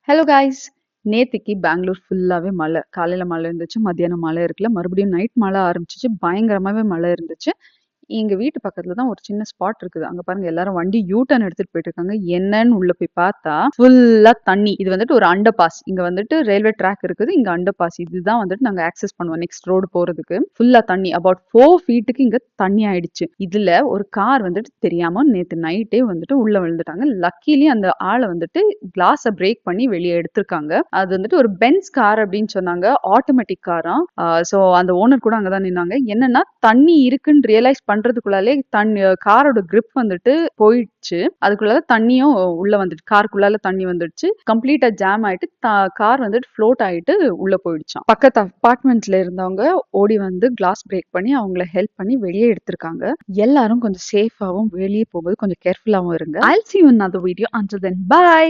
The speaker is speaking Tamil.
Hello guys. நேத்திக்கு பெங்களூர் ஃபுல்லாவே மழை. காலையில மழை இருந்துச்சு, மத்தியானம் மழை இருக்குல்ல, மறுபடியும் நைட் மழை ஆரம்பிச்சுச்சு. பயங்கரமாவே மழை இருந்துச்சு. எங்க வீட்டு பக்கத்துல தான் ஒரு சின்ன ஸ்பாட் இருக்குது. அங்க பாருங்க எல்லாரும் வண்டி யூ டர்ன் எடுத்துட்டு போயிட்டு இருக்காங்க. என்னன்னு உள்ள போய் பார்த்தா ஃபுல்லா தண்ணி. இது வந்துட்டு ஒரு அண்டர் பாஸ். இங்க வந்துட்டு ரயில்வே ட்ராக் இருக்குது. இங்க அண்டர் பாஸ். இதுதான் வந்துட்டு நாங்க ஆக்சஸ் பண்ணுவோம் நெக்ஸ்ட் ரோடு போறதுக்கு. ஃபுல்லா தண்ணி. அபவுட் 4 ஃபீட்டுக்கு இங்க தண்ணி ஆயிடுச்சு. இதுல ஒரு கார் வந்துட்டு தெரியாம நேத்து நைட்டே வந்துட்டு உள்ள விழுந்துட்டாங்க. லக்கிலி அந்த ஆளை வந்துட்டு கிளாஸ பிரேக் பண்ணி வெளியே எடுத்திருக்காங்க. அது வந்துட்டு ஒரு பென்ஸ் கார் அப்படின்னு சொன்னாங்க. ஆட்டோமேட்டிக் காராம். சோ அந்த ஓனர் கூட அங்கதான் நின்னாங்க. என்னன்னா தண்ணி இருக்குன்னு ரியலைஸ் பண்றதுக்குள்ளாலே தண்ணி காரோட கிரிப் வந்துட்டு போயிடுச்சு. அதுக்குள்ளால தண்ணியும் உள்ள வந்துட்டு காருக்குள்ளால தண்ணி வந்துடுச்சு. கம்ப்ளீட்டா ஜாம் ஆயிட்டு கார் வந்துட்டு ஃப்ளோட் ஆயிட்டு உள்ள போயிடுச்சாம். பக்கத்து அபார்ட்மெண்ட்ல இருந்தவங்க ஓடி வந்து கிளாஸ் பிரேக் பண்ணி அவங்கள ஹெல்ப் பண்ணி வெளியே எடுத்திருக்காங்க. எல்லாரும் கொஞ்சம் சேஃபாவும் வெளியே போகும்போது கொஞ்சம் கேர்ஃபுல்லாவும் இருங்க. I'll see you in another video. Until then, bye.